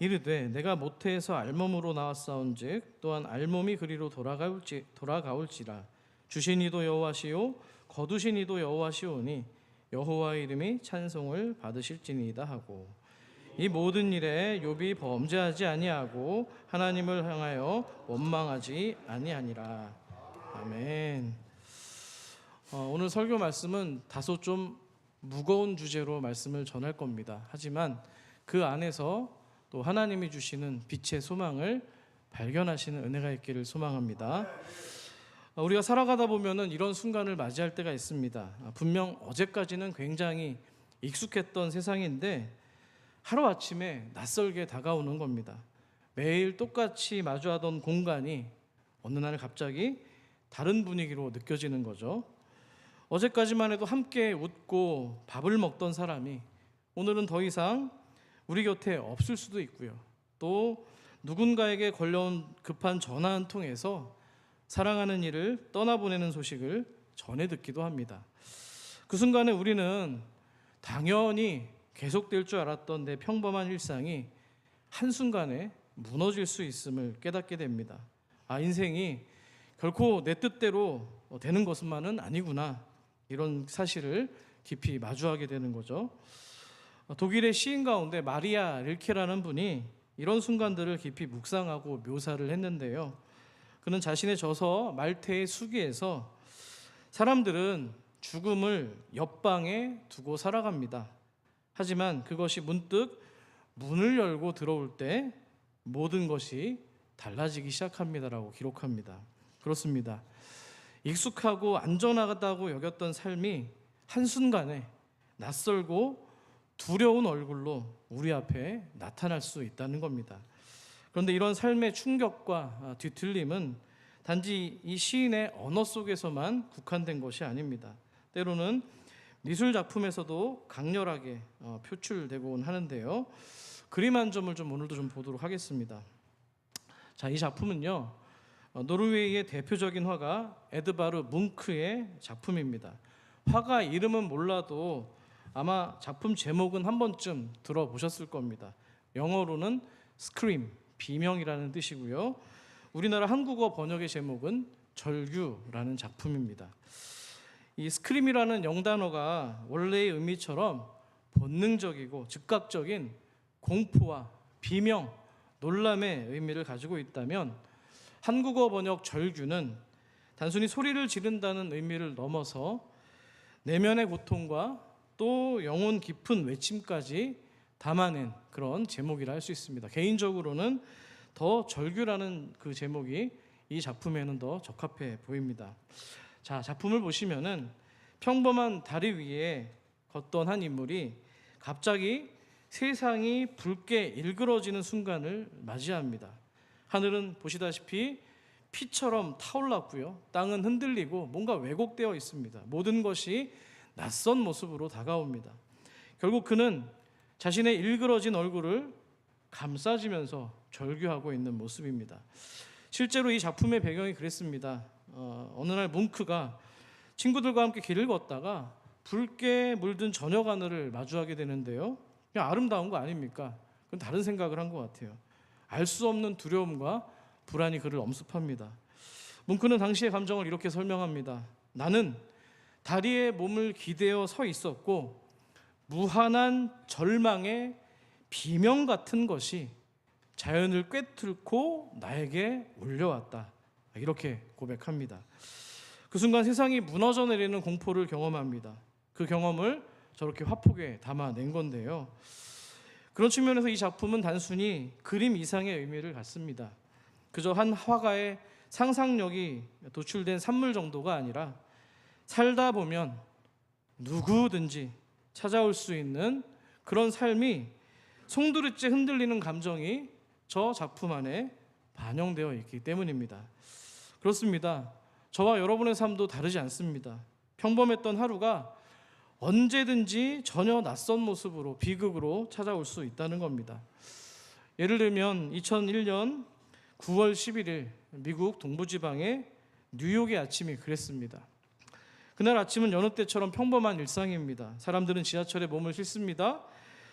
이르되 내가 모태에서 알몸으로 나왔사온즉 또한 알몸이 그리로 돌아가올지라. 주신 이도 여호와시요 거두신 이도 여호와시오니 여호와의 이름이 찬송을 받으실지니이다 하고, 이 모든 일에 욥이 범죄하지 아니하고 하나님을 향하여 원망하지 아니하니라. 아멘. 오늘 설교 말씀은 다소 좀 무거운 주제로 말씀을 전할 겁니다. 하지만 그 안에서 또 하나님이 주시는 빛의 소망을 발견하시는 은혜가 있기를 소망합니다. 우리가 살아가다 보면은 이런 순간을 맞이할 때가 있습니다. 분명 어제까지는 굉장히 익숙했던 세상인데 하루아침에 낯설게 다가오는 겁니다. 매일 똑같이 마주하던 공간이 어느 날 갑자기 다른 분위기로 느껴지는 거죠. 어제까지만 해도 함께 웃고 밥을 먹던 사람이 오늘은 더 이상 우리 곁에 없을 수도 있고요. 또 누군가에게 걸려온 급한 전화 한 통에서 사랑하는 이를 떠나보내는 소식을 전해 듣기도 합니다. 그 순간에 우리는 당연히 계속될 줄 알았던 내 평범한 일상이 한순간에 무너질 수 있음을 깨닫게 됩니다. 인생이 결코 내 뜻대로 되는 것만은 아니구나, 이런 사실을 깊이 마주하게 되는 거죠. 독일의 시인 가운데 마리아 릴케라는 분이 이런 순간들을 깊이 묵상하고 묘사를 했는데요. 그는 자신의 저서 말테의 수기에서 사람들은 죽음을 옆방에 두고 살아갑니다. 하지만 그것이 문득 문을 열고 들어올 때 모든 것이 달라지기 시작합니다라고 기록합니다. 그렇습니다. 익숙하고 안전하다고 여겼던 삶이 한순간에 낯설고 두려운 얼굴로 우리 앞에 나타날 수 있다는 겁니다. 그런데 이런 삶의 충격과 뒤틀림은 단지 이 시인의 언어 속에서만 국한된 것이 아닙니다. 때로는 미술 작품에서도 강렬하게 표출되곤 하는데요. 그림 한 점을 오늘도 좀 보도록 하겠습니다. 자, 이 작품은요, 노르웨이의 대표적인 화가 에드바르 뭉크의 작품입니다. 화가 이름은 몰라도 아마 작품 제목은 한 번쯤 들어보셨을 겁니다. 영어로는 스크림, 비명이라는 뜻이고요. 우리나라 한국어 번역의 제목은 절규라는 작품입니다. 이 스크림이라는 영단어가 원래의 의미처럼 본능적이고 즉각적인 공포와 비명, 놀람의 의미를 가지고 있다면, 한국어 번역 절규는 단순히 소리를 지른다는 의미를 넘어서 내면의 고통과 또 영혼 깊은 외침까지 담아낸 그런 제목이라 할 수 있습니다. 개인적으로는 더 절규라는 그 제목이 이 작품에는 더 적합해 보입니다. 자, 작품을 보시면은 평범한 다리 위에 걷던 한 인물이 갑자기 세상이 붉게 일그러지는 순간을 맞이합니다. 하늘은 보시다시피 피처럼 타올랐고요. 땅은 흔들리고 뭔가 왜곡되어 있습니다. 모든 것이 낯선 모습으로 다가옵니다. 결국 그는 자신의 일그러진 얼굴을 감싸지면서 절규하고 있는 모습입니다. 실제로 이 작품의 배경이 그랬습니다. 어느 날 뭉크가 친구들과 함께 길을 걷다가 붉게 물든 저녁 하늘을 마주하게 되는데요. 그냥 아름다운 거 아닙니까? 그건 다른 생각을 한 것 같아요. 알 수 없는 두려움과 불안이 그를 엄습합니다. 뭉크는 당시의 감정을 이렇게 설명합니다. 나는 다리에 몸을 기대어 서 있었고 무한한 절망의 비명 같은 것이 자연을 꿰뚫고 나에게 올려왔다. 이렇게 고백합니다. 그 순간 세상이 무너져 내리는 공포를 경험합니다. 그 경험을 저렇게 화폭에 담아낸 건데요. 그런 측면에서 이 작품은 단순히 그림 이상의 의미를 갖습니다. 그저 한 화가의 상상력이 도출된 산물 정도가 아니라 살다 보면 누구든지 찾아올 수 있는 그런 삶이 송두리째 흔들리는 감정이 저 작품 안에 반영되어 있기 때문입니다. 그렇습니다. 저와 여러분의 삶도 다르지 않습니다. 평범했던 하루가 언제든지 전혀 낯선 모습으로 비극으로 찾아올 수 있다는 겁니다. 예를 들면 2001년 9월 11일 미국 동부지방의 뉴욕의 아침이 그랬습니다. 그날 아침은 여느 때처럼 평범한 일상입니다. 사람들은 지하철에 몸을 싣습니다.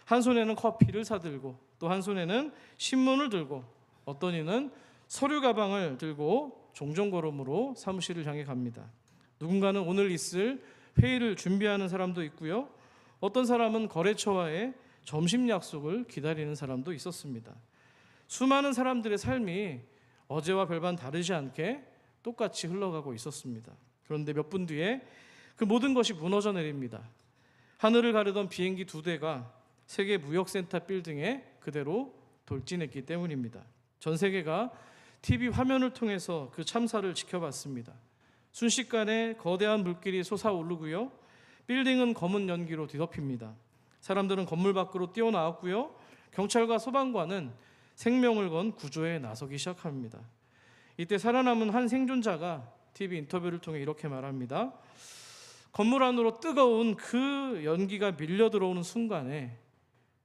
한 손에는 커피를 사들고 또 한 손에는 신문을 들고 어떤 이는 서류 가방을 들고 종종걸음으로 사무실을 향해 갑니다. 누군가는 오늘 있을 회의를 준비하는 사람도 있고요. 어떤 사람은 거래처와의 점심 약속을 기다리는 사람도 있었습니다. 수많은 사람들의 삶이 어제와 별반 다르지 않게 똑같이 흘러가고 있었습니다. 그런데 몇 분 뒤에 그 모든 것이 무너져 내립니다. 하늘을 가르던 비행기 2대가 세계 무역센터 빌딩에 그대로 돌진했기 때문입니다. 전 세계가 TV 화면을 통해서 그 참사를 지켜봤습니다. 순식간에 거대한 물길이 솟아오르고요. 빌딩은 검은 연기로 뒤덮입니다. 사람들은 건물 밖으로 뛰어나왔고요. 경찰과 소방관은 생명을 건 구조에 나서기 시작합니다. 이때 살아남은 한 생존자가 TV 인터뷰를 통해 이렇게 말합니다. 건물 안으로 뜨거운 그 연기가 밀려 들어오는 순간에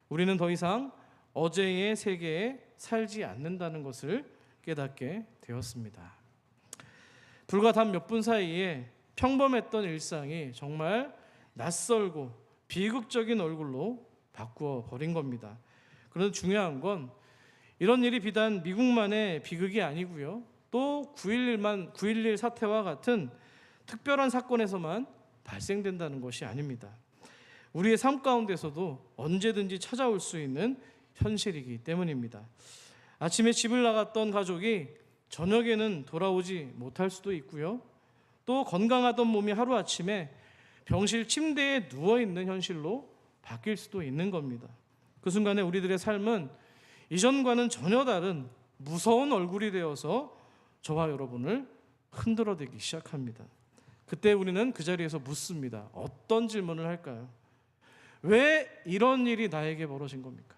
우리는 더 이상 어제의 세계에 살지 않는다는 것을 깨닫게 되었습니다. 불과 단 몇 분 사이에 평범했던 일상이 정말 낯설고 비극적인 얼굴로 바꾸어 버린 겁니다. 그런데 중요한 건 이런 일이 비단 미국만의 비극이 아니고요. 또 9.11 사태와 같은 특별한 사건에서만 발생된다는 것이 아닙니다. 우리의 삶 가운데서도 언제든지 찾아올 수 있는 현실이기 때문입니다. 아침에 집을 나갔던 가족이 저녁에는 돌아오지 못할 수도 있고요. 또 건강하던 몸이 하루아침에 병실 침대에 누워있는 현실로 바뀔 수도 있는 겁니다. 그 순간에 우리들의 삶은 이전과는 전혀 다른 무서운 얼굴이 되어서 저와 여러분을 흔들어대기 시작합니다. 그때 우리는 그 자리에서 묻습니다. 어떤 질문을 할까요? 왜 이런 일이 나에게 벌어진 겁니까?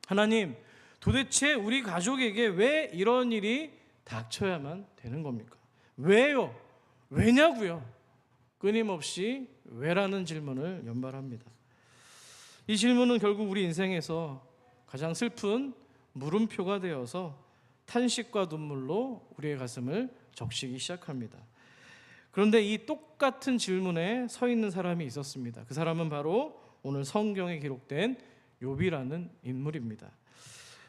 하나님, 도대체 우리 가족에게 왜 이런 일이 닥쳐야만 되는 겁니까? 왜요? 왜냐고요? 끊임없이 왜라는 질문을 연발합니다. 이 질문은 결국 우리 인생에서 가장 슬픈 물음표가 되어서 탄식과 눈물로 우리의 가슴을 적시기 시작합니다. 그런데 이 똑같은 질문에 서 있는 사람이 있었습니다. 그 사람은 바로 오늘 성경에 기록된 욥이라는 인물입니다.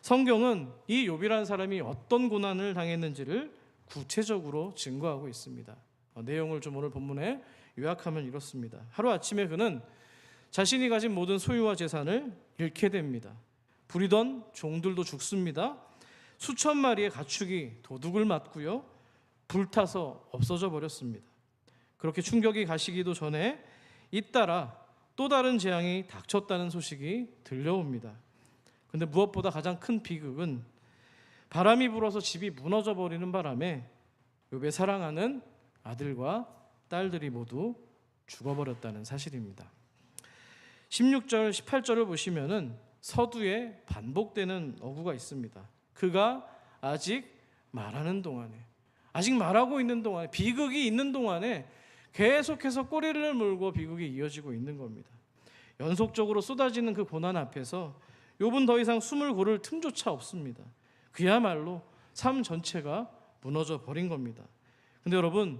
성경은 이 욥이라는 사람이 어떤 고난을 당했는지를 구체적으로 증거하고 있습니다. 내용을 좀 오늘 본문에 요약하면 이렇습니다. 하루아침에 그는 자신이 가진 모든 소유와 재산을 잃게 됩니다. 부리던 종들도 죽습니다. 수천 마리의 가축이 도둑을 맞고요. 불타서 없어져 버렸습니다. 그렇게 충격이 가시기도 전에 잇따라 또 다른 재앙이 닥쳤다는 소식이 들려옵니다. 근데 무엇보다 가장 큰 비극은 바람이 불어서 집이 무너져 버리는 바람에 욥의 사랑하는 아들과 딸들이 모두 죽어버렸다는 사실입니다. 16절, 18절을 보시면은 서두에 반복되는 어구가 있습니다. 그가 아직 말하는 동안에, 아직 말하고 있는 동안에, 비극이 있는 동안에 계속해서 꼬리를 물고 비극이 이어지고 있는 겁니다. 연속적으로 쏟아지는 그 고난 앞에서 욥은 더 이상 숨을 고를 틈조차 없습니다. 그야말로 삶 전체가 무너져 버린 겁니다. 근데 여러분,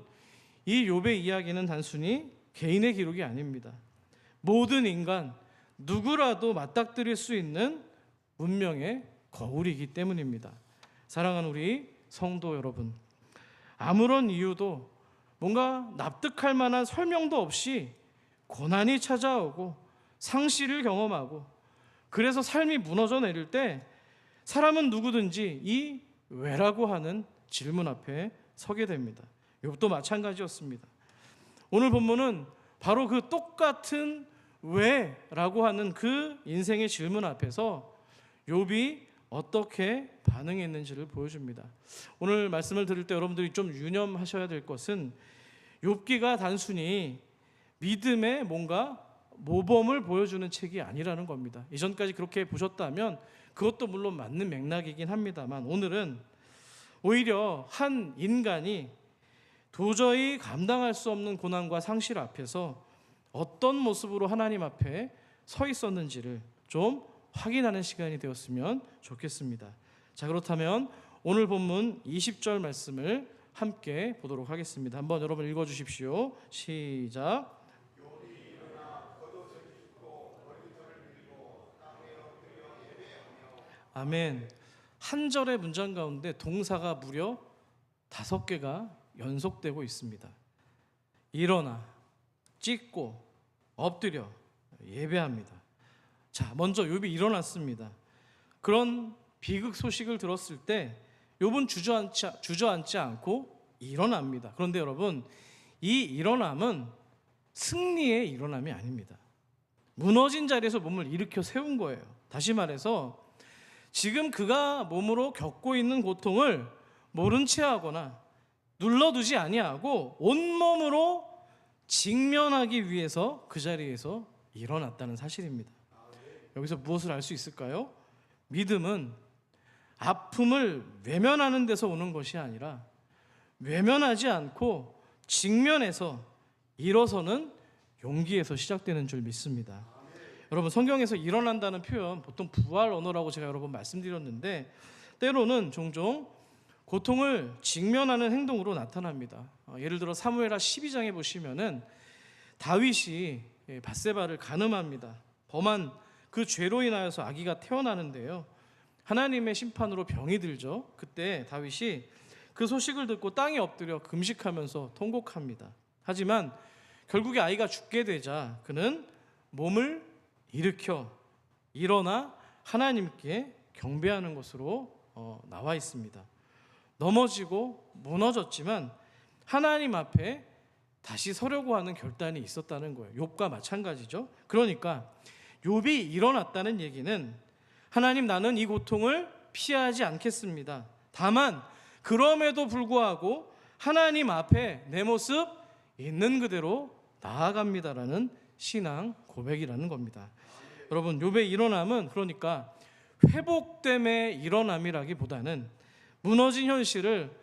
이 욥의 이야기는 단순히 개인의 기록이 아닙니다. 모든 인간 누구라도 맞닥뜨릴 수 있는 운명의 거울이기 때문입니다. 사랑하는 우리 성도 여러분, 아무런 이유도 뭔가 납득할 만한 설명도 없이 고난이 찾아오고 상실을 경험하고 그래서 삶이 무너져 내릴 때 사람은 누구든지 이 왜라고 하는 질문 앞에 서게 됩니다. 욥도 마찬가지였습니다. 오늘 본문은 바로 그 똑같은 왜라고 하는 그 인생의 질문 앞에서 욥이 어떻게 반응했는지를 보여줍니다. 오늘 말씀을 들을 때 여러분들이 좀 유념하셔야 될 것은 욥기가 단순히 믿음의 뭔가 모범을 보여주는 책이 아니라는 겁니다. 이전까지 그렇게 보셨다면 그것도 물론 맞는 맥락이긴 합니다만 오늘은 오히려 한 인간이 도저히 감당할 수 없는 고난과 상실 앞에서 어떤 모습으로 하나님 앞에 서 있었는지를 좀 확인하는 시간이 되었으면 좋겠습니다. 자, 그렇다면 오늘 본문 20절 말씀을 함께 보도록 하겠습니다. 한번 여러분 읽어주십시오. 시작. 아멘. 한 절의 문장 가운데 동사가 무려 5개가 연속되고 있습니다. 일어나, 찢고, 엎드려, 예배합니다. 자, 먼저 욥이 일어났습니다. 그런 비극 소식을 들었을 때 욥은 주저앉지 않고 일어납니다. 그런데 여러분, 이 일어남은 승리의 일어남이 아닙니다. 무너진 자리에서 몸을 일으켜 세운 거예요. 다시 말해서 지금 그가 몸으로 겪고 있는 고통을 모른 채 하거나 눌러두지 아니하고 온몸으로 직면하기 위해서 그 자리에서 일어났다는 사실입니다. 여기서 무엇을 알 수 있을까요? 믿음은 아픔을 외면하는 데서 오는 것이 아니라 외면하지 않고 직면해서 일어서는 용기에서 시작되는 줄 믿습니다. 여러분, 성경에서 일어난다는 표현 보통 부활 언어라고 제가 여러 번 말씀드렸는데 때로는 종종 고통을 직면하는 행동으로 나타납니다. 예를 들어 사무엘하 12장에 보시면은 다윗이 밧세바를 간음합니다. 범한 그 죄로 인하여서 아기가 태어나는데요, 하나님의 심판으로 병이 들죠. 그때 다윗이 그 소식을 듣고 땅에 엎드려 금식하면서 통곡합니다. 하지만 결국에 아이가 죽게 되자 그는 몸을 일으켜 일어나 하나님께 경배하는 것으로 나와 있습니다. 넘어지고 무너졌지만 하나님 앞에 다시 서려고 하는 결단이 있었다는 거예요. 욥과 마찬가지죠. 그러니까 욥이 일어났다는 얘기는 하나님, 나는 이 고통을 피하지 않겠습니다. 다만 그럼에도 불구하고 하나님 앞에 내 모습 있는 그대로 나아갑니다라는 신앙 고백이라는 겁니다. 여러분, 욥의 일어남은 그러니까 회복됨의 일어남이라기보다는 무너진 현실을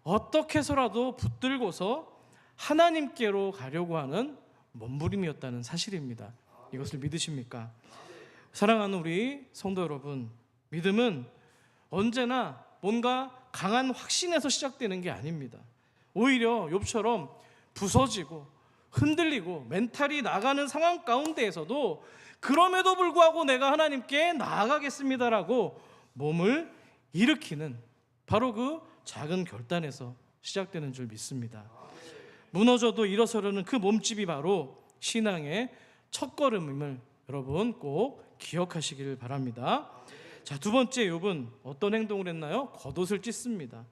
어떻게 해서라도 붙들고서 하나님께로 가려고 하는 몸부림이었다는 사실입니다. 이것을 믿으십니까? 사랑하는 우리 성도 여러분, 믿음은 언제나 뭔가 강한 확신에서 시작되는 게 아닙니다. 오히려 욥처럼 부서지고 흔들리고 멘탈이 나가는 상황 가운데에서도 그럼에도 불구하고 내가 하나님께 나아가겠습니다라고 몸을 일으키는 바로 그 작은 결단에서 시작되는 줄 믿습니다. 무너져도 일어서려는 그 몸집이 바로 신앙의 첫걸음임을 여러분 꼭 기억하시길 바랍니다. 자, 두 번째, 욥은 어떤 행동을 했나요? 겉옷을 찢습니다.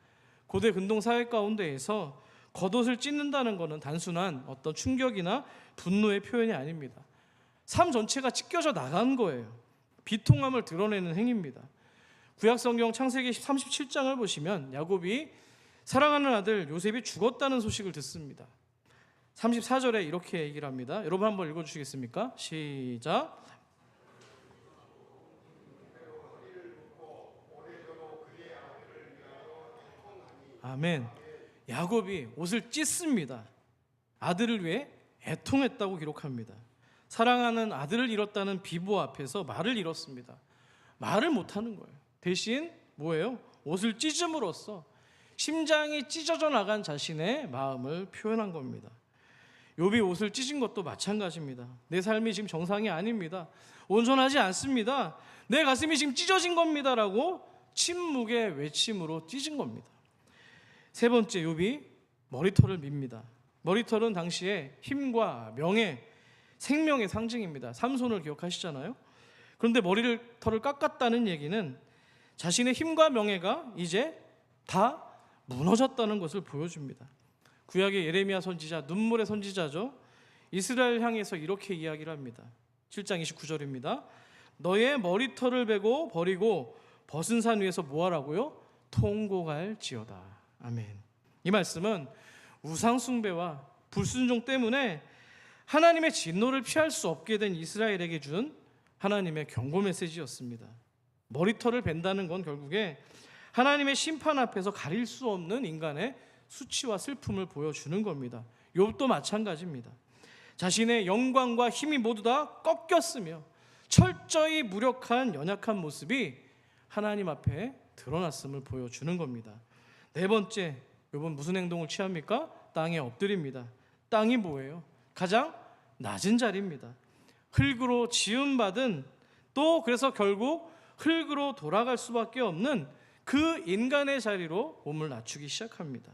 고대 근동 사회 가운데에서 겉옷을 찢는다는 것은 단순한 어떤 충격이나 분노의 표현이 아닙니다. 삶 전체가 찢겨져 나간 거예요. 비통함을 드러내는 행위입니다. 구약성경 창세기 37장을 보시면 야곱이 사랑하는 아들 요셉이 죽었다는 소식을 듣습니다. 34절에 이렇게 얘기를 합니다. 여러분 한번 읽어주시겠습니까? 시작. 아멘. 야곱이 옷을 찢습니다. 아들을 위해 애통했다고 기록합니다. 사랑하는 아들을 잃었다는 비보 앞에서 말을 잃었습니다. 말을 못하는 거예요. 대신 뭐예요? 옷을 찢음으로써 심장이 찢어져 나간 자신의 마음을 표현한 겁니다. 욥이 옷을 찢은 것도 마찬가지입니다. 내 삶이 지금 정상이 아닙니다. 온전하지 않습니다. 내 가슴이 지금 찢어진 겁니다라고 침묵의 외침으로 찢은 겁니다. 세 번째, 욥이 머리털을 밉니다. 머리털은 당시에 힘과 명예, 생명의 상징입니다. 삼손을 기억하시잖아요. 그런데 머리털을 깎았다는 얘기는 자신의 힘과 명예가 이제 다 무너졌다는 것을 보여줍니다. 구약의 예레미야 선지자, 눈물의 선지자죠. 이스라엘 향해서 이렇게 이야기를 합니다. 7장 29절입니다. 너의 머리털을 베고 버리고 벗은 산 위에서 뭐하라고요? 통곡할지어다. 아멘. 이 말씀은 우상 숭배와 불순종 때문에 하나님의 진노를 피할 수 없게 된 이스라엘에게 준 하나님의 경고 메시지였습니다. 머리털을 벤다는 건 결국에 하나님의 심판 앞에서 가릴 수 없는 인간의 수치와 슬픔을 보여주는 겁니다. 욥도 마찬가지입니다. 자신의 영광과 힘이 모두 다 꺾였으며 철저히 무력한 연약한 모습이 하나님 앞에 드러났음을 보여주는 겁니다. 네 번째, 욥은 무슨 행동을 취합니까? 땅에 엎드립니다. 땅이 뭐예요? 가장 낮은 자리입니다. 흙으로 지음받은, 또 그래서 결국 흙으로 돌아갈 수밖에 없는 그 인간의 자리로 몸을 낮추기 시작합니다.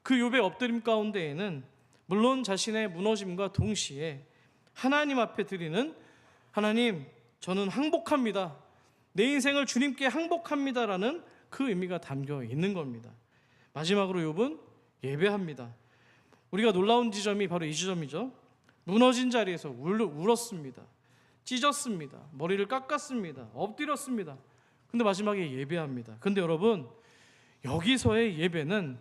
그 욥의 엎드림 가운데에는 물론 자신의 무너짐과 동시에 하나님 앞에 드리는 하나님, 저는 항복합니다. 내 인생을 주님께 항복합니다라는 그 의미가 담겨 있는 겁니다. 마지막으로 욥은 예배합니다. 우리가 놀라운 지점이 바로 이 지점이죠. 무너진 자리에서 울었습니다. 찢었습니다. 머리를 깎았습니다. 엎드렸습니다. 근데 마지막에 예배합니다. 근데 여러분, 여기서의 예배는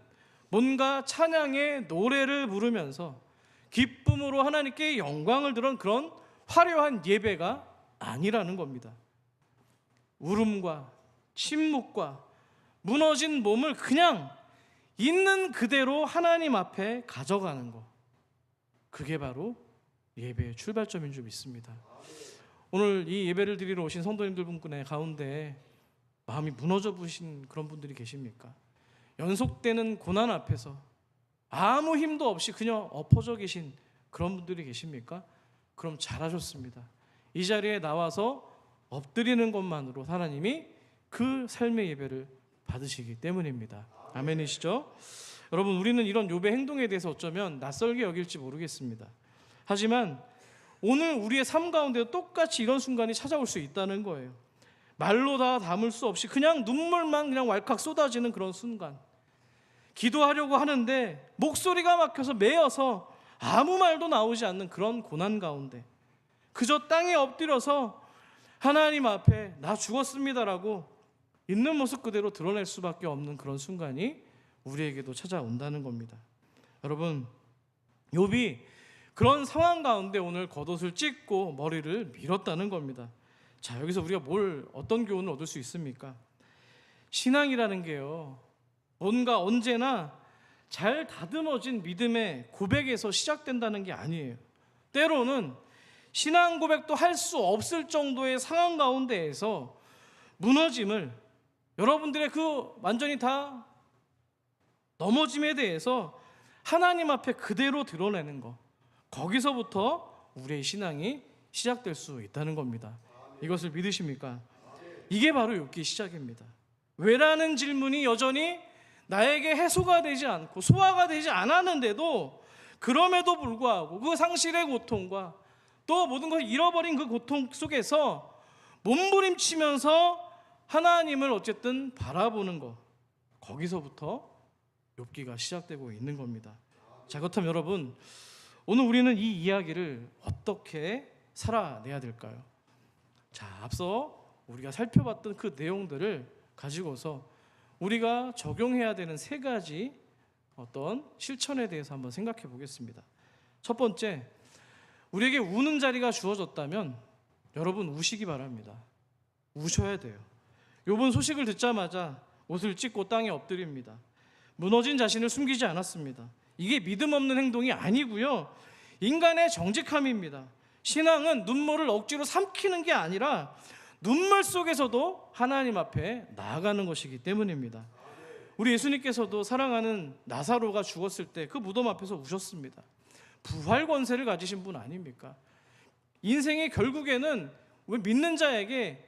뭔가 찬양의 노래를 부르면서 기쁨으로 하나님께 영광을 드린 그런 화려한 예배가 아니라는 겁니다. 울음과 침묵과 무너진 몸을 그냥 있는 그대로 하나님 앞에 가져가는 것, 그게 바로 예배의 출발점인 줄 믿습니다. 오늘 이 예배를 드리러 오신 성도님들 분의 가운데 마음이 무너져 보신 그런 분들이 계십니까? 연속되는 고난 앞에서 아무 힘도 없이 그냥 엎어져 계신 그런 분들이 계십니까? 그럼 잘하셨습니다. 이 자리에 나와서 엎드리는 것만으로 하나님이 그 삶의 예배를 받으시기 때문입니다. 아멘이시죠? 여러분, 우리는 이런 욥의 행동에 대해서 어쩌면 낯설게 여길지 모르겠습니다. 하지만 오늘 우리의 삶 가운데 똑같이 이런 순간이 찾아올 수 있다는 거예요. 말로 다 담을 수 없이 그냥 눈물만 그냥 왈칵 쏟아지는 그런 순간, 기도하려고 하는데 목소리가 막혀서 메어서 아무 말도 나오지 않는 그런 고난 가운데 그저 땅에 엎드려서 하나님 앞에 나 죽었습니다라고 있는 모습 그대로 드러낼 수밖에 없는 그런 순간이 우리에게도 찾아온다는 겁니다. 여러분, 욥이 그런 상황 가운데 오늘 겉옷을 찢고 머리를 밀었다는 겁니다. 자, 여기서 우리가 어떤 교훈을 얻을 수 있습니까? 신앙이라는 게요, 뭔가 언제나 잘 다듬어진 믿음의 고백에서 시작된다는 게 아니에요. 때로는 신앙 고백도 할 수 없을 정도의 상황 가운데에서 무너짐을, 여러분들의 그 완전히 다 넘어짐에 대해서 하나님 앞에 그대로 드러내는 것, 거기서부터 우리의 신앙이 시작될 수 있다는 겁니다. 이것을 믿으십니까? 이게 바로 욥기의 시작입니다. 왜라는 질문이 여전히 나에게 해소가 되지 않고 소화가 되지 않았는데도, 그럼에도 불구하고 그 상실의 고통과 또 모든 것을 잃어버린 그 고통 속에서 몸부림치면서 하나님을 어쨌든 바라보는 것, 거기서부터 욥기가 시작되고 있는 겁니다. 자, 그렇다면 여러분, 오늘 우리는 이 이야기를 어떻게 살아내야 될까요? 자, 앞서 우리가 살펴봤던 그 내용들을 가지고서 우리가 적용해야 되는 세 가지 어떤 실천에 대해서 한번 생각해 보겠습니다. 첫 번째, 우리에게 우는 자리가 주어졌다면 여러분 우시기 바랍니다. 우셔야 돼요. 욥은 소식을 듣자마자 옷을 찢고 땅에 엎드립니다. 무너진 자신을 숨기지 않았습니다. 이게 믿음 없는 행동이 아니고요, 인간의 정직함입니다. 신앙은 눈물을 억지로 삼키는 게 아니라 눈물 속에서도 하나님 앞에 나아가는 것이기 때문입니다. 우리 예수님께서도 사랑하는 나사로가 죽었을 때 그 무덤 앞에서 우셨습니다. 부활 권세를 가지신 분 아닙니까? 인생의 결국에는 믿는 자에게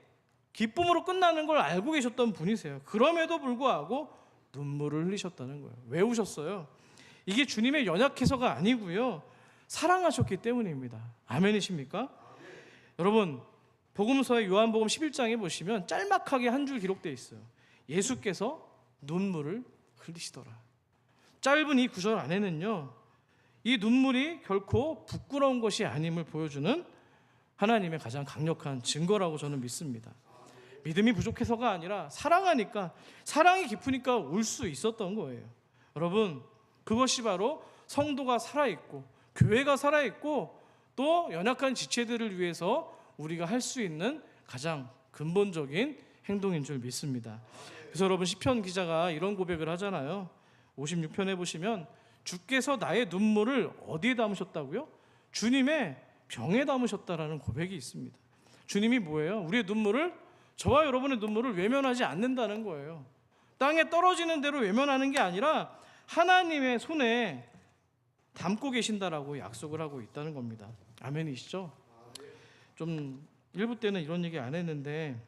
기쁨으로 끝나는 걸 알고 계셨던 분이세요. 그럼에도 불구하고 눈물을 흘리셨다는 거예요. 왜 우셨어요? 이게 주님의 연약해서가 아니고요, 사랑하셨기 때문입니다. 아멘이십니까? 여러분, 복음서의 요한복음 11장에 보시면 짤막하게 한 줄 기록되어 있어요. 예수께서 눈물을 흘리시더라. 짧은 이 구절 안에는요, 이 눈물이 결코 부끄러운 것이 아님을 보여주는 하나님의 가장 강력한 증거라고 저는 믿습니다. 믿음이 부족해서가 아니라 사랑하니까, 사랑이 깊으니까 울 수 있었던 거예요. 여러분, 그것이 바로 성도가 살아있고 교회가 살아있고 또 연약한 지체들을 위해서 우리가 할 수 있는 가장 근본적인 행동인 줄 믿습니다. 그래서 여러분, 시편 기자가 이런 고백을 하잖아요. 56편에 보시면 주께서 나의 눈물을 어디에 담으셨다고요? 주님의 병에 담으셨다라는 고백이 있습니다. 주님이 뭐예요? 우리의 눈물을, 저와 여러분의 눈물을 외면하지 않는다는 거예요. 땅에 떨어지는 대로 외면하는 게 아니라 하나님의 손에 담고 계신다라고 약속을 하고 있다는 겁니다. 아멘이시죠? 좀 일부 때는 이런 얘기 안 했는데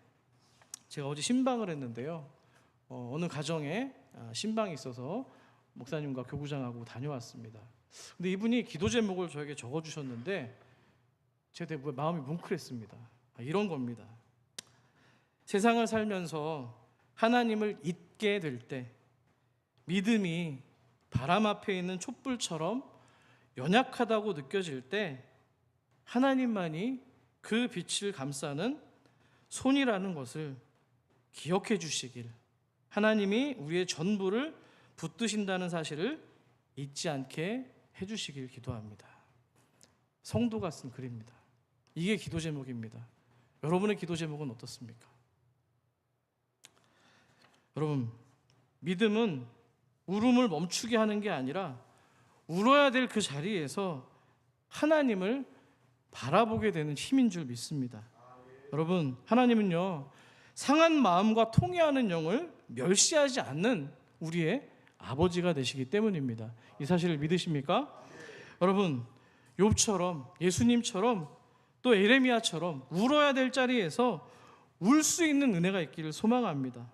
제가 어제 신방을 했는데요. 어느 가정에 신방이 있어서 목사님과 교구장하고 다녀왔습니다. 근데 이분이 기도 제목을 저에게 적어주셨는데 제가 되게 마음이 뭉클했습니다. 이런 겁니다. 세상을 살면서 하나님을 잊게 될 때 믿음이 바람 앞에 있는 촛불처럼 연약하다고 느껴질 때 하나님만이 그 빛을 감싸는 손이라는 것을 기억해 주시길, 하나님이 우리의 전부를 붙드신다는 사실을 잊지 않게 해주시길 기도합니다. 성도가 쓴 글입니다. 이게 기도 제목입니다. 여러분의 기도 제목은 어떻습니까? 여러분, 믿음은 울음을 멈추게 하는 게 아니라 울어야 될 그 자리에서 하나님을 바라보게 되는 힘인 줄 믿습니다. 여러분, 하나님은요, 상한 마음과 통회하는 영을 멸시하지 않는 우리의 아버지가 되시기 때문입니다. 이 사실을 믿으십니까? 여러분, 욥처럼, 예수님처럼, 또 에레미야처럼 울어야 될 자리에서 울 수 있는 은혜가 있기를 소망합니다.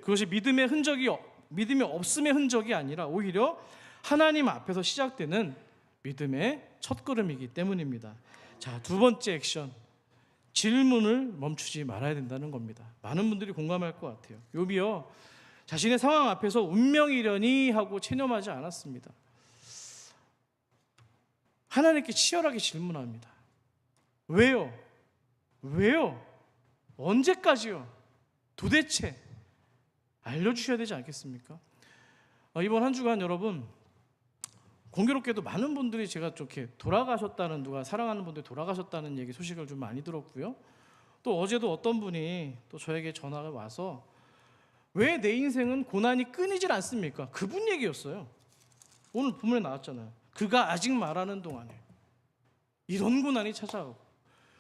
그것이 믿음이 없음의 흔적이 아니라 오히려 하나님 앞에서 시작되는 믿음의 첫걸음이기 때문입니다. 자, 두 번째 액션, 질문을 멈추지 말아야 된다는 겁니다. 많은 분들이 공감할 것 같아요. 욥이요, 자신의 상황 앞에서 운명이려니 하고 체념하지 않았습니다. 하나님께 치열하게 질문합니다. 왜요? 왜요? 언제까지요? 도대체 알려주셔야 되지 않겠습니까? 이번 한 주간 여러분, 공교롭게도 많은 분들이 제가 이렇게 돌아가셨다는, 누가 사랑하는 분들이 돌아가셨다는 얘기 소식을 좀 많이 들었고요. 또 어제도 어떤 분이 또 저에게 전화가 와서 왜 내 인생은 고난이 끊이질 않습니까? 그분 얘기였어요. 오늘 본문에 나왔잖아요. 그가 아직 말하는 동안에 이런 고난이 찾아오고,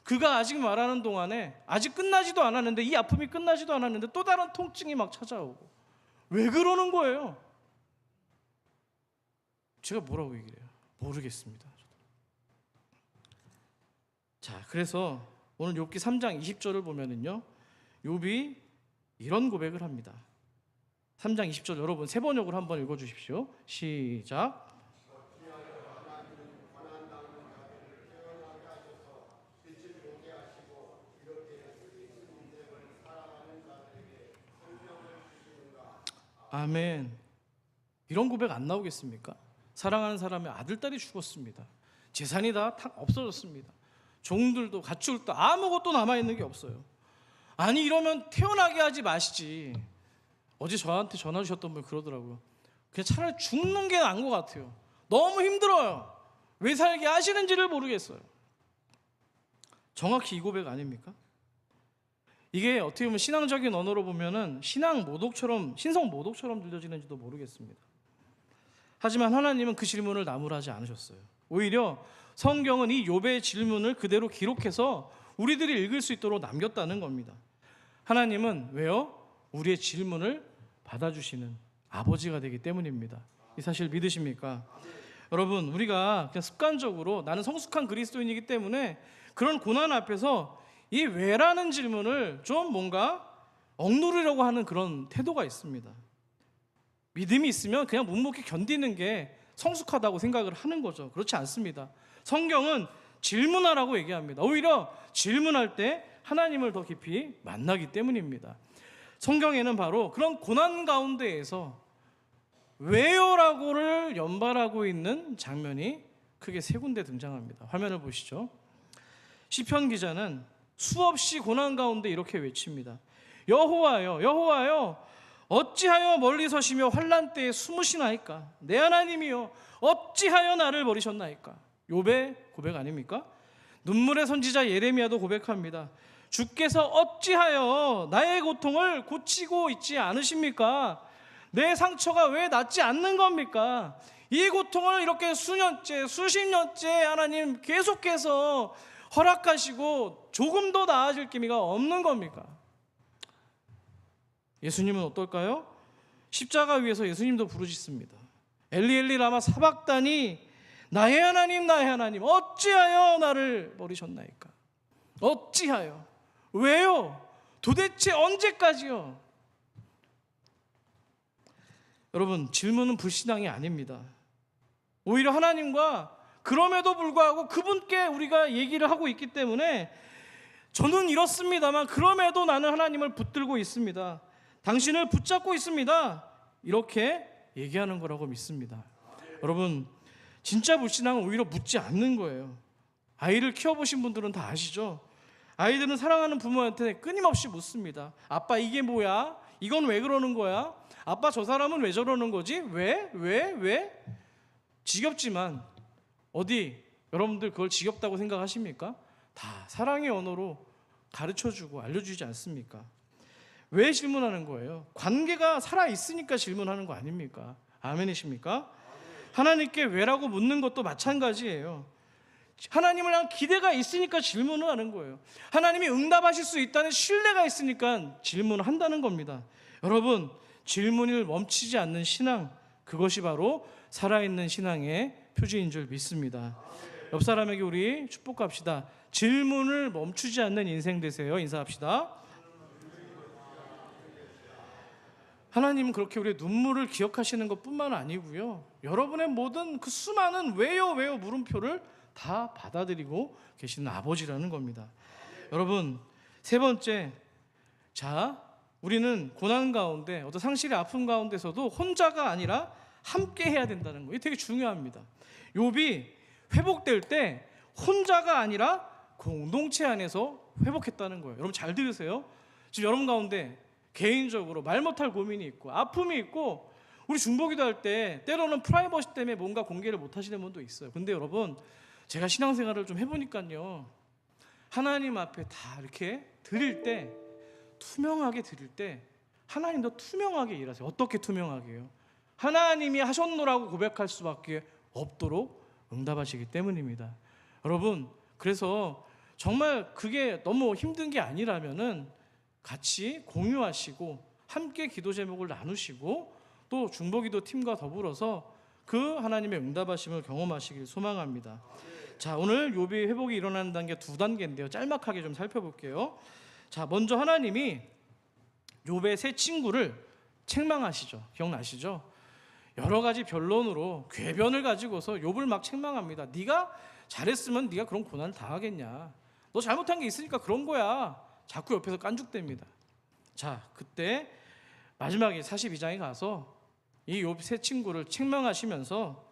그가 아직 말하는 동안에 아직 끝나지도 않았는데, 이 아픔이 끝나지도 않았는데 또 다른 통증이 막 찾아오고, 왜 그러는 거예요? 제가 뭐라고 얘기를 해요? 모르겠습니다. 자, 그래서 오늘 욥기 3장 20절을 보면은요, 욥이 이런 고백을 합니다. 3장 20절 여러분 세 번역으로 한번 읽어주십시오. 시작. 아멘. 이런 고백 안 나오겠습니까? 사랑하는 사람의 아들딸이 죽었습니다. 재산이 다 없어졌습니다. 종들도 가축도 아무것도 남아있는 게 없어요. 아니, 이러면 태어나게 하지 마시지. 어제 저한테 전화 주셨던 분 그러더라고요. 그냥 차라리 죽는 게 나은 것 같아요. 너무 힘들어요. 왜 살게 하시는지를 모르겠어요. 정확히 이 고백 아닙니까? 이게 어떻게 보면 신앙적인 언어로 보면은 신성 모독처럼 들려지는지도 모르겠습니다. 하지만 하나님은 그 질문을 나무라지 않으셨어요. 오히려 성경은 이 욥의 질문을 그대로 기록해서 우리들이 읽을 수 있도록 남겼다는 겁니다. 하나님은 왜요? 우리의 질문을 받아주시는 아버지가 되기 때문입니다. 이 사실 믿으십니까? 여러분, 우리가 그냥 습관적으로 나는 성숙한 그리스도인이기 때문에 그런 고난 앞에서 이 왜라는 질문을 좀 뭔가 억누르려고 하는 그런 태도가 있습니다. 믿음이 있으면 그냥 묵묵히 견디는 게 성숙하다고 생각을 하는 거죠. 그렇지 않습니다. 성경은 질문하라고 얘기합니다. 오히려 질문할 때 하나님을 더 깊이 만나기 때문입니다. 성경에는 바로 그런 고난 가운데에서 왜요라고를 연발하고 있는 장면이 크게 세 군데 등장합니다. 화면을 보시죠. 시편 기자는 수없이 고난 가운데 이렇게 외칩니다. 여호와여, 여호와여, 어찌하여 멀리 서시며 환난 때에 숨으시나이까? 내 하나님이여, 어찌하여 나를 버리셨나이까? 욥의 고백 아닙니까? 눈물의 선지자 예레미야도 고백합니다. 주께서 어찌하여 나의 고통을 고치고 있지 않으십니까? 내 상처가 왜 낫지 않는 겁니까? 이 고통을 이렇게 수년째, 수십 년째 하나님 계속해서 허락하시고 조금도 나아질 기미가 없는 겁니까? 예수님은 어떨까요? 십자가 위에서 예수님도 부르짖습니다. 엘리 엘리 라마 사박다니, 나의 하나님 나의 하나님 어찌하여 나를 버리셨나이까? 어찌하여? 왜요? 도대체 언제까지요? 여러분, 질문은 불신앙이 아닙니다. 오히려 하나님과 그럼에도 불구하고 그분께 우리가 얘기를 하고 있기 때문에 저는 이렇습니다만 그럼에도 나는 하나님을 붙들고 있습니다. 당신을 붙잡고 있습니다. 이렇게 얘기하는 거라고 믿습니다. 여러분, 진짜 불신앙은 오히려 묻지 않는 거예요. 아이를 키워보신 분들은 다 아시죠? 아이들은 사랑하는 부모한테 끊임없이 묻습니다. 아빠 이게 뭐야? 이건 왜 그러는 거야? 아빠 저 사람은 왜 저러는 거지? 왜? 지겹지만 어디 여러분들 그걸 지겹다고 생각하십니까? 다 사랑의 언어로 가르쳐주고 알려주지 않습니까? 왜 질문하는 거예요? 관계가 살아있으니까 질문하는 거 아닙니까? 아멘이십니까? 하나님께 왜라고 묻는 것도 마찬가지예요. 하나님을 향한 기대가 있으니까 질문을 하는 거예요. 하나님이 응답하실 수 있다는 신뢰가 있으니까 질문을 한다는 겁니다. 여러분, 질문을 멈추지 않는 신앙, 그것이 바로 살아있는 신앙의 표지인 줄 믿습니다. 옆 사람에게 우리 축복합시다. 질문을 멈추지 않는 인생 되세요. 인사합시다. 하나님은 그렇게 우리의 눈물을 기억하시는 것뿐만 아니고요, 여러분의 모든 그 수많은 왜요 물음표를 다 받아들이고 계시는 아버지라는 겁니다. 여러분, 세 번째, 자, 우리는 고난 가운데 어떤 상실의 아픔 가운데서도 혼자가 아니라 함께 해야 된다는 거, 이게 되게 중요합니다. 욥이 회복될 때 혼자가 아니라 공동체 안에서 회복했다는 거예요. 여러분 잘 들으세요. 지금 여러분 가운데 개인적으로 말 못할 고민이 있고 아픔이 있고, 우리 중보기도 할 때 때로는 프라이버시 때문에 뭔가 공개를 못 하시는 분도 있어요. 근데 여러분, 제가 신앙생활을 좀 해보니까요, 하나님 앞에 다 이렇게 드릴 때, 투명하게 드릴 때 하나님도 투명하게 일하세요. 어떻게 투명하게요? 하나님이 하셨노라고 고백할 수밖에 없도록 응답하시기 때문입니다. 여러분, 그래서 정말 그게 너무 힘든 게 아니라면은 같이 공유하시고 함께 기도 제목을 나누시고 또 중보기도 팀과 더불어서 그 하나님의 응답하심을 경험하시길 소망합니다. 자, 오늘 욥이 회복이 일어나는 단계 두 단계인데요, 짤막하게 좀 살펴볼게요. 자, 먼저 하나님이 욥의 세 친구를 책망하시죠. 기억나시죠? 여러 가지 변론으로 궤변을 가지고서 욥을 막 책망합니다. 네가 잘했으면 네가 그런 고난을 당하겠냐? 너 잘못한 게 있으니까 그런 거야. 자꾸 옆에서 깐죽댑니다. 자, 그때 마지막에 42장에 가서 이 욥 세 친구를 책망하시면서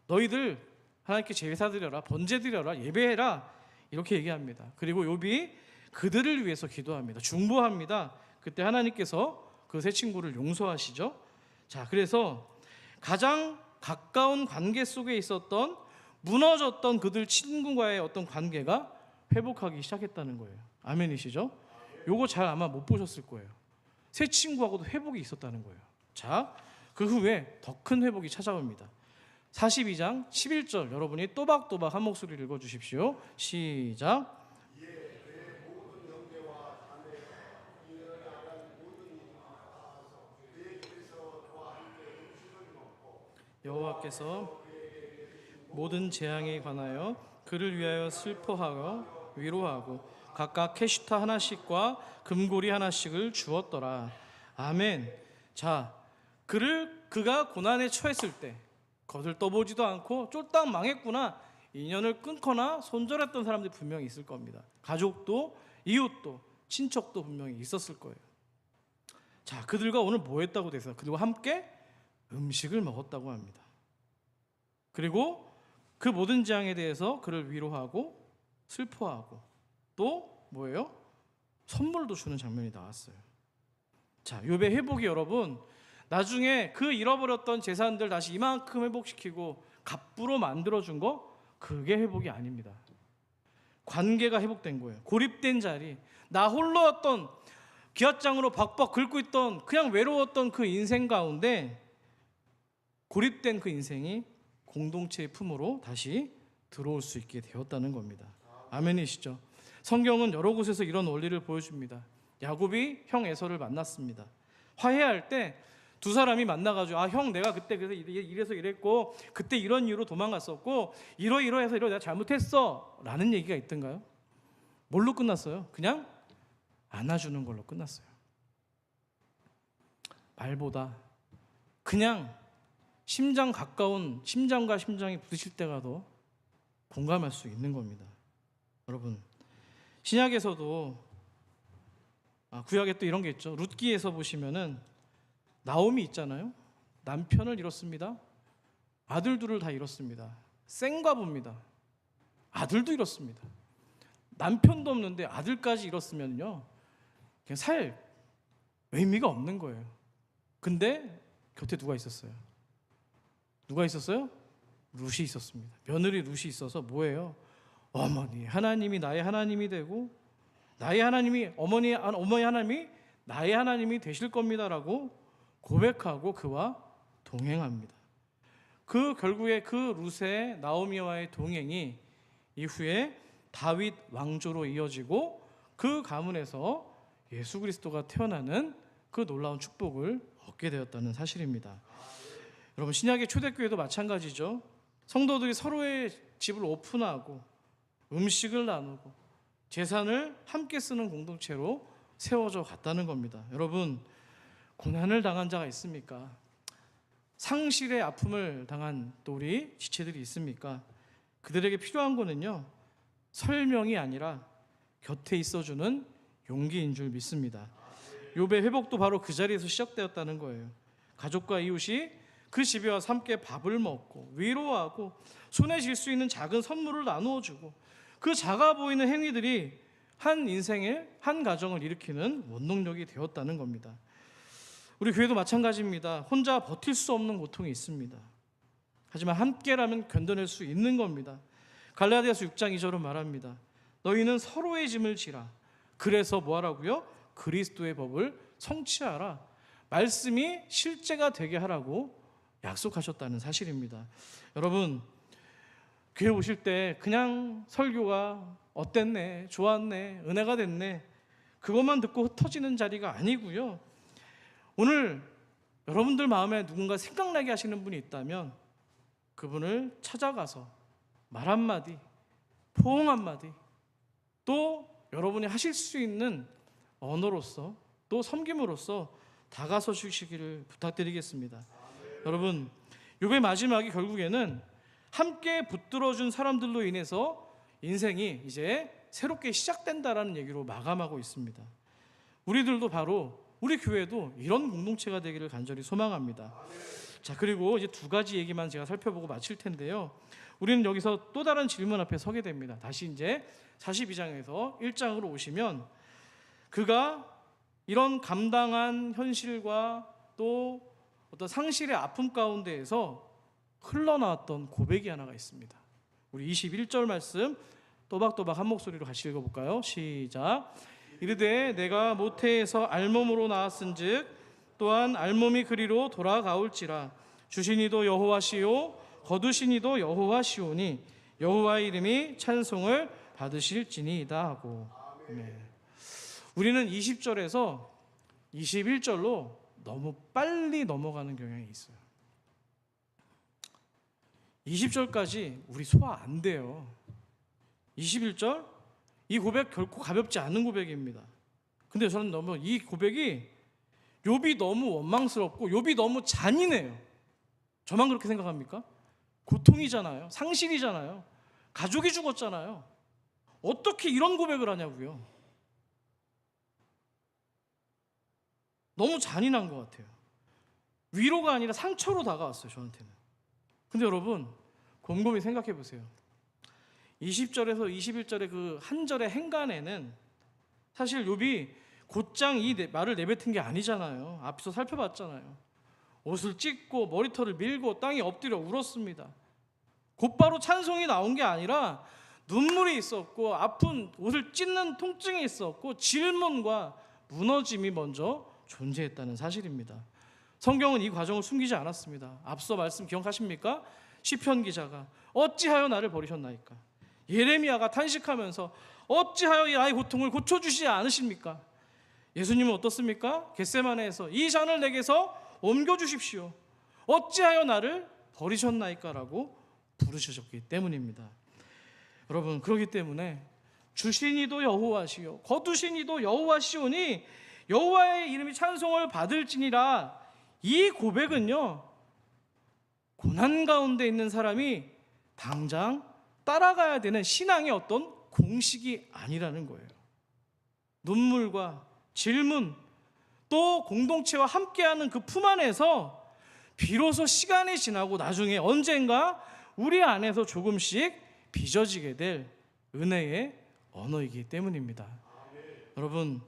너희들 하나님께 제사 드려라, 번제 드려라, 예배해라, 이렇게 얘기합니다. 그리고 욥이 그들을 위해서 기도합니다. 중보합니다. 그때 하나님께서 그 세 친구를 용서하시죠. 자, 그래서 가장 가까운 관계 속에 있었던 무너졌던 그들 친구와의 어떤 관계가 회복하기 시작했다는 거예요. 아멘이시죠? 요거 잘 아마 못 보셨을 거예요. 새 친구하고도 회복이 있었다는 거예요. 자, 그 후에 더 큰 회복이 찾아옵니다. 42장 11절 여러분이 또박또박 한 목소리를 읽어주십시오. 시작. 여호와께서 모든 재앙에 관하여 그를 위하여 슬퍼하고 위로하고 각각 캐시타 하나씩과 금고리 하나씩을 주었더라. 아멘. 자, 그가 고난에 처했을 때 거들떠보지도 않고 쫄딱 망했구나, 인연을 끊거나 손절했던 사람들이 분명히 있을 겁니다. 가족도 이웃도 친척도 분명히 있었을 거예요. 자, 그들과 오늘 뭐 했다고 돼서 그리고 함께 음식을 먹었다고 합니다. 그리고 그 모든 재앙에 대해서 그를 위로하고 슬퍼하고 또 뭐예요? 선물도 주는 장면이 나왔어요. 자, 욥의 회복이 여러분, 나중에 그 잃어버렸던 재산들 다시 이만큼 회복시키고 갑부로 만들어준 거, 그게 회복이 아닙니다. 관계가 회복된 거예요. 고립된 자리, 나 홀로였던 기왓장으로 벅벅 긁고 있던 그냥 외로웠던 그 인생 가운데 고립된 그 인생이 공동체의 품으로 다시 들어올 수 있게 되었다는 겁니다. 아멘이시죠? 성경은 여러 곳에서 이런 원리를 보여줍니다. 야곱이 형 에서를 만났습니다. 화해할 때 두 사람이 만나가지고, 아, 형 내가 그때 그래서 이래서 이랬고 그때 이런 이유로 도망갔었고 이러해서 내가 잘못했어 라는 얘기가 있던가요? 뭘로 끝났어요? 그냥 안아주는 걸로 끝났어요. 말보다 그냥 심장과 심장이 부딪힐 때가 더 공감할 수 있는 겁니다. 여러분, 신약에서도 구약에 또 이런 게 있죠. 룻기에서 보시면은 나오미 있잖아요. 남편을 잃었습니다. 아들 둘을 다 잃었습니다. 생과부입니다. 아들도 잃었습니다. 남편도 없는데 아들까지 잃었으면요, 그냥 살 의미가 없는 거예요. 근데 곁에 누가 있었어요? 누가 있었어요? 룻이 있었습니다. 며느리 룻이 있어서 뭐예요? 어머니 하나님이 나의 하나님이 되고 나의 하나님이 어머니 하나님이 나의 하나님이 되실 겁니다라고 고백하고 그와 동행합니다. 그 결국에 그 룻의 나오미와의 동행이 이후에 다윗 왕조로 이어지고 그 가문에서 예수 그리스도가 태어나는 그 놀라운 축복을 얻게 되었다는 사실입니다. 여러분, 신약의 초대교회도 마찬가지죠. 성도들이 서로의 집을 오픈하고 음식을 나누고 재산을 함께 쓰는 공동체로 세워져 갔다는 겁니다. 여러분, 고난을 당한 자가 있습니까? 상실의 아픔을 당한 또 우리 지체들이 있습니까? 그들에게 필요한 거는요, 설명이 아니라 곁에 있어주는 용기인 줄 믿습니다. 욥의 회복도 바로 그 자리에서 시작되었다는 거예요. 가족과 이웃이 그 집에 와서 함께 밥을 먹고 위로하고 손에 쥘 수 있는 작은 선물을 나누어 주고 그 작아 보이는 행위들이 한 인생의 한 가정을 일으키는 원동력이 되었다는 겁니다. 우리 교회도 마찬가지입니다. 혼자 버틸 수 없는 고통이 있습니다. 하지만 함께라면 견뎌낼 수 있는 겁니다. 갈라디아서 6장 2절은 말합니다. 너희는 서로의 짐을 지라. 그래서 뭐하라고요? 그리스도의 법을 성취하라. 말씀이 실제가 되게 하라고 약속하셨다는 사실입니다. 여러분, 교회 오실 때 그냥 설교가 어땠네, 좋았네, 은혜가 됐네, 그것만 듣고 흩어지는 자리가 아니고요. 오늘 여러분들 마음에 누군가 생각나게 하시는 분이 있다면 그분을 찾아가서 말 한마디, 포옹 한마디, 또 여러분이 하실 수 있는 언어로서 또 섬김으로써 다가서 주시기를 부탁드리겠습니다. 여러분, 욥의 마지막이 결국에는 함께 붙들어준 사람들로 인해서 인생이 이제 새롭게 시작된다라는 얘기로 마감하고 있습니다. 우리들도 바로 우리 교회도 이런 공동체가 되기를 간절히 소망합니다. 자, 그리고 이제 두 가지 얘기만 제가 살펴보고 마칠 텐데요. 우리는 여기서 또 다른 질문 앞에 서게 됩니다. 다시 이제 42장에서 1장으로 오시면 그가 이런 감당한 현실과 또 어떤 상실의 아픔 가운데에서 흘러나왔던 고백이 하나가 있습니다. 우리 21절 말씀 또박또박 한 목소리로 같이 읽어볼까요? 시작. 이르되 내가 모태에서 알몸으로 나왔은즉 또한 알몸이 그리로 돌아가올지라. 주신 이도 여호와시요 거두신 이도 여호와시오니 여호와의 이름이 찬송을 받으실지니이다 하고. 우리는 20절에서 21절로 너무 빨리 넘어가는 경향이 있어요. 20절까지 우리 소화 안 돼요. 21절, 이 고백 결코 가볍지 않은 고백입니다. 근데 저는 너무 이 고백이 욥이 너무 원망스럽고 욥이 너무 잔인해요. 저만 그렇게 생각합니까? 고통이잖아요. 상실이잖아요. 가족이 죽었잖아요. 어떻게 이런 고백을 하냐고요. 너무 잔인한 것 같아요. 위로가 아니라 상처로 다가왔어요, 저한테는. 근데 여러분, 곰곰이 생각해 보세요. 20절에서 21절의 그 한 절의 행간에는 사실 욥이 곧장 이 말을 내뱉은 게 아니잖아요. 앞서 살펴봤잖아요. 옷을 찢고 머리털을 밀고 땅에 엎드려 울었습니다. 곧바로 찬송이 나온 게 아니라 눈물이 있었고 아픈 옷을 찢는 통증이 있었고 질문과 무너짐이 먼저 존재했다는 사실입니다. 성경은 이 과정을 숨기지 않았습니다. 앞서 말씀 기억하십니까? 시편 기자가 어찌하여 나를 버리셨나이까? 예레미야가 탄식하면서 어찌하여 이 나의 고통을 고쳐주시지 않으십니까? 예수님은 어떻습니까? 겟세마네에서 이 잔을 내게서 옮겨주십시오. 어찌하여 나를 버리셨나이까? 라고 부르셨기 때문입니다. 여러분, 그렇기 때문에 주신 이도 여호와시요 거두신 이도 여호와시오니 여호와의 이름이 찬송을 받을지니라. 이 고백은요, 고난 가운데 있는 사람이 당장 따라가야 되는 신앙의 어떤 공식이 아니라는 거예요. 눈물과 질문, 또 공동체와 함께하는 그 품 안에서 비로소 시간이 지나고 나중에 언젠가 우리 안에서 조금씩 빚어지게 될 은혜의 언어이기 때문입니다. 여러분,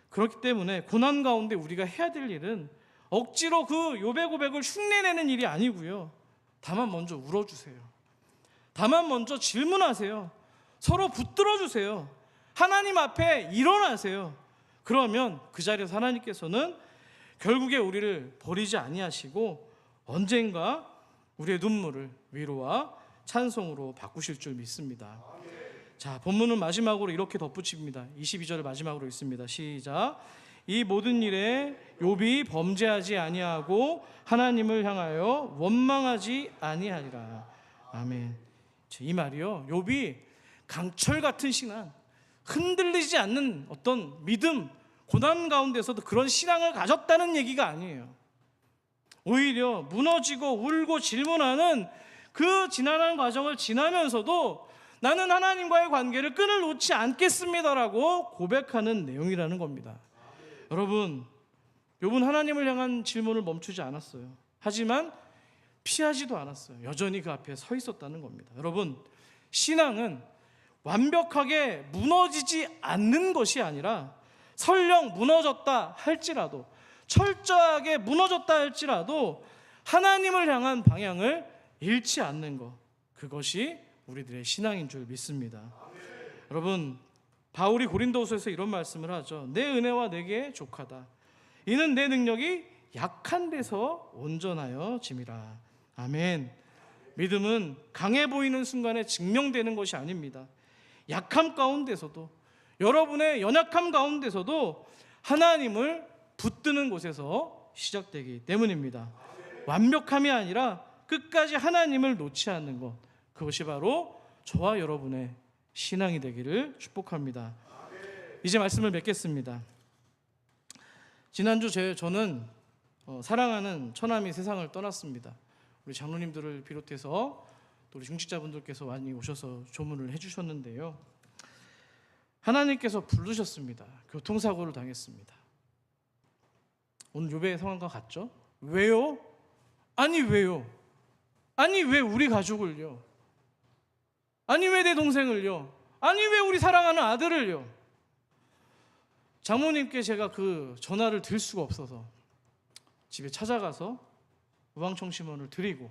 그렇기 때문에 고난 가운데 우리가 해야 될 일은 억지로 그 욥의 고백을 흉내내는 일이 아니고요, 다만 먼저 울어주세요. 다만 먼저 질문하세요. 서로 붙들어주세요. 하나님 앞에 일어나세요. 그러면 그 자리에서 하나님께서는 결국에 우리를 버리지 아니하시고 언젠가 우리의 눈물을 위로와 찬송으로 바꾸실 줄 믿습니다. 자, 본문은 마지막으로 이렇게 덧붙입니다. 22절을 마지막으로 읽습니다. 시작. 이 모든 일에 욥이 범죄하지 아니하고 하나님을 향하여 원망하지 아니하리라. 아멘. 이 말이요, 욥이 강철 같은 신앙, 흔들리지 않는 어떤 믿음, 고난 가운데서도 그런 신앙을 가졌다는 얘기가 아니에요. 오히려 무너지고 울고 질문하는 그 지난한 과정을 지나면서도 나는 하나님과의 관계를 끈을 놓지 않겠습니다라고 고백하는 내용이라는 겁니다. 여러분, 욥은 하나님을 향한 질문을 멈추지 않았어요. 하지만 피하지도 않았어요. 여전히 그 앞에 서 있었다는 겁니다. 여러분, 신앙은 완벽하게 무너지지 않는 것이 아니라 설령 무너졌다 할지라도, 철저하게 무너졌다 할지라도 하나님을 향한 방향을 잃지 않는 것, 그것이 우리들의 신앙인 줄 믿습니다. 여러분, 바울이 고린도후서에서 이런 말씀을 하죠. 내 은혜와 내게 족하다. 이는 내 능력이 약한 데서 온전하여 짐이라. 아멘. 믿음은 강해 보이는 순간에 증명되는 것이 아닙니다. 약함 가운데서도, 여러분의 연약함 가운데서도 하나님을 붙드는 곳에서 시작되기 때문입니다. 완벽함이 아니라 끝까지 하나님을 놓지 않는 것, 그것이 바로 저와 여러분의 신앙이 되기를 축복합니다. 이제 말씀을 맺겠습니다. 지난주 저는 사랑하는 처남이 세상을 떠났습니다. 우리 장로님들을 비롯해서 또 우리 중직자분들께서 많이 오셔서 조문을 해주셨는데요, 하나님께서 부르셨습니다. 교통사고를 당했습니다. 오늘 욥의 상황과 같죠? 왜요? 아니 왜요? 아니 왜 우리 가족을요? 아니 왜 내 동생을요? 아니 왜 우리 사랑하는 아들을요? 장모님께 제가 그 전화를 들 수가 없어서 집에 찾아가서 우방청심원을 드리고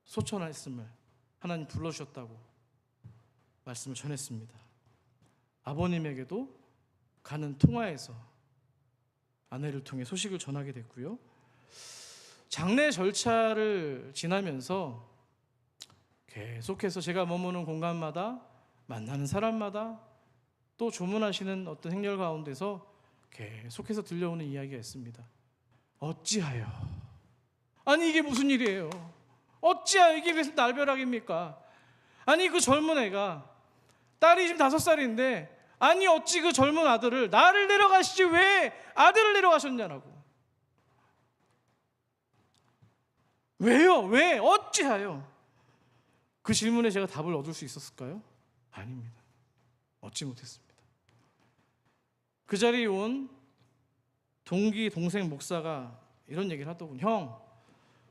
소천했음을 하나님 불러주셨다고 말씀을 전했습니다. 아버님에게도 가는 통화에서 아내를 통해 소식을 전하게 됐고요, 장례 절차를 지나면서 계속해서 제가 머무는 공간마다 만나는 사람마다 또 조문하시는 어떤 행렬 가운데서 계속해서 들려오는 이야기가 있습니다. 어찌하여, 아니 이게 무슨 일이에요? 어찌하여, 이게 무슨 날벼락입니까? 아니 그 젊은 애가, 딸이 지금 5살인데 아니 어찌 그 젊은 아들을, 나를 데려가시지 왜 아들을 데려가셨냐라고. 왜요? 왜? 어찌하여? 그 질문에 제가 답을 얻을 수 있었을까요? 아닙니다. 얻지 못했습니다. 그 자리에 온 동기 동생 목사가 이런 얘기를 하더군요. 형,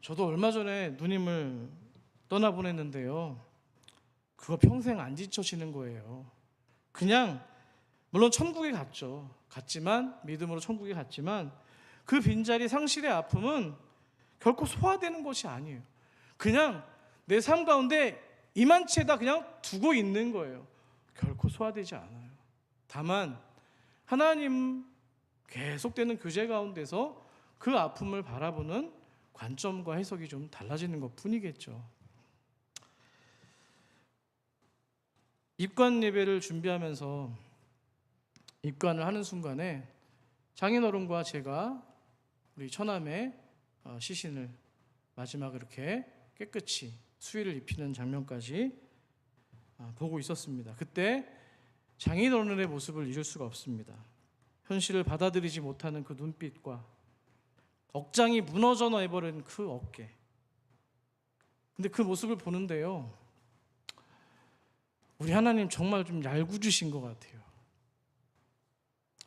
저도 얼마 전에 누님을 떠나보냈는데요, 그거 평생 안 지쳐지는 거예요. 그냥 물론 천국에 갔지만 믿음으로 천국에 갔지만 그 빈자리 상실의 아픔은 결코 소화되는 것이 아니에요. 그냥 내 삶 가운데 이만치에다 그냥 두고 있는 거예요. 결코 소화되지 않아요. 다만 하나님 계속되는 교제 가운데서 그 아픔을 바라보는 관점과 해석이 좀 달라지는 것 뿐이겠죠. 입관 예배를 준비하면서 입관을 하는 순간에 장인어른과 제가 우리 처남의 시신을 마지막에 이렇게 깨끗이 수의를 입히는 장면까지 보고 있었습니다. 그때 장인 어른의 모습을 잊을 수가 없습니다. 현실을 받아들이지 못하는 그 눈빛과 억장이 무너져 내버린 그 어깨. 근데 그 모습을 보는데요, 우리 하나님 정말 좀 얄궂으신 것 같아요.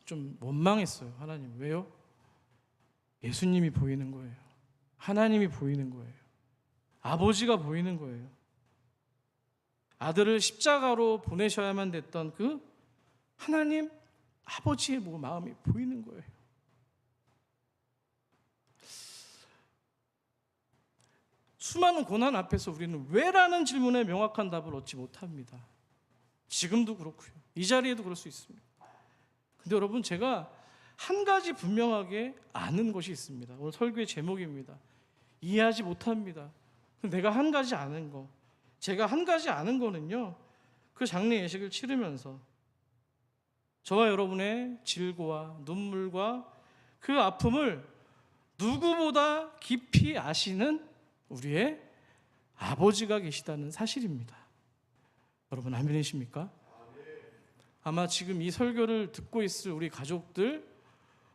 좀 원망했어요. 하나님 왜요? 예수님이 보이는 거예요. 하나님이 보이는 거예요. 아버지가 보이는 거예요. 아들을 십자가로 보내셔야만 됐던 그 하나님 아버지의 마음이 보이는 거예요. 수많은 고난 앞에서 우리는 왜라는 질문에 명확한 답을 얻지 못합니다. 지금도 그렇고요. 이 자리에도 그럴 수 있습니다. 근데 여러분, 제가 한 가지 분명하게 아는 것이 있습니다. 오늘 설교의 제목입니다. 이해하지 못합니다. 내가 한 가지 아는 거, 제가 한 가지 아는 거는요, 그 장례 예식을 치르면서 저와 여러분의 질고와 눈물과 그 아픔을 누구보다 깊이 아시는 우리의 아버지가 계시다는 사실입니다. 여러분 아멘이십니까? 아마 지금 이 설교를 듣고 있을 우리 가족들,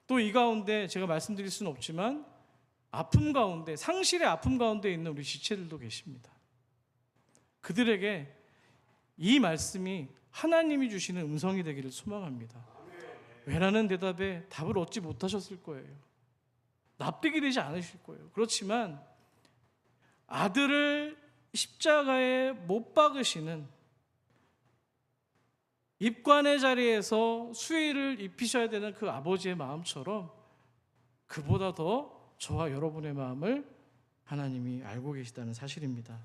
또 이 가운데 제가 말씀드릴 수는 없지만 아픔 가운데, 상실의 아픔 가운데 있는 우리 지체들도 계십니다. 그들에게 이 말씀이 하나님이 주시는 음성이 되기를 소망합니다. 왜라는 대답에 답을 얻지 못하셨을 거예요. 납득이 되지 않으실 거예요. 그렇지만 아들을 십자가에 못 박으시는, 입관의 자리에서 수의를 입히셔야 되는 그 아버지의 마음처럼 그보다 더 저와 여러분의 마음을 하나님이 알고 계시다는 사실입니다.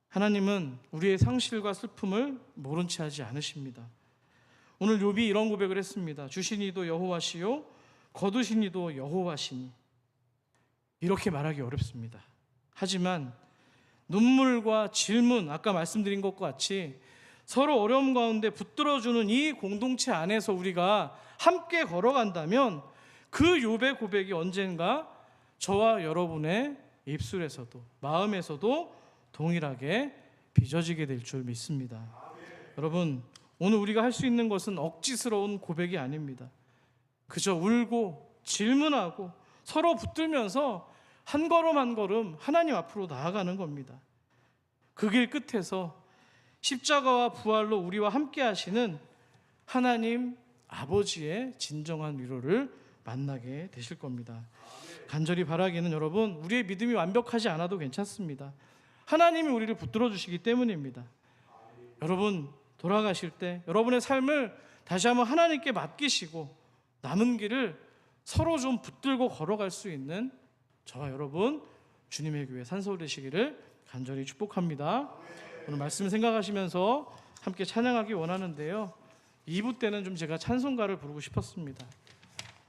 하나님은 우리의 상실과 슬픔을 모른 채 하지 않으십니다. 오늘 욥이 이런 고백을 했습니다. 주신 이도 여호와시요 거두신 이도 여호와시니. 이렇게 말하기 어렵습니다. 하지만 눈물과 질문, 아까 말씀드린 것과 같이 서로 어려움 가운데 붙들어주는 이 공동체 안에서 우리가 함께 걸어간다면 그 욥의 고백이 언젠가 저와 여러분의 입술에서도, 마음에서도 동일하게 빚어지게 될 줄 믿습니다. 여러분, 오늘 우리가 할 수 있는 것은 억지스러운 고백이 아닙니다. 그저 울고 질문하고 서로 붙들면서 한 걸음 한 걸음 하나님 앞으로 나아가는 겁니다. 그 길 끝에서 십자가와 부활로 우리와 함께 하시는 하나님 아버지의 진정한 위로를 만나게 되실 겁니다. 간절히 바라기는 여러분, 우리의 믿음이 완벽하지 않아도 괜찮습니다. 하나님이 우리를 붙들어 주시기 때문입니다. 여러분, 돌아가실 때 여러분의 삶을 다시 한번 하나님께 맡기시고 남은 길을 서로 좀 붙들고 걸어갈 수 있는 저와 여러분 주님의 교회 산서울 되시기를 간절히 축복합니다. 오늘 말씀 생각하시면서 함께 찬양하기 원하는데요, 2부 때는 좀 제가 찬송가를 부르고 싶었습니다.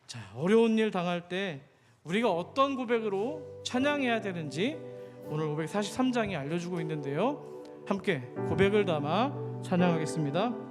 자, 어려운 일 당할 때 우리가 어떤 고백으로 찬양해야 되는지 오늘 543장이 알려주고 있는데요, 함께 고백을 담아 찬양하겠습니다.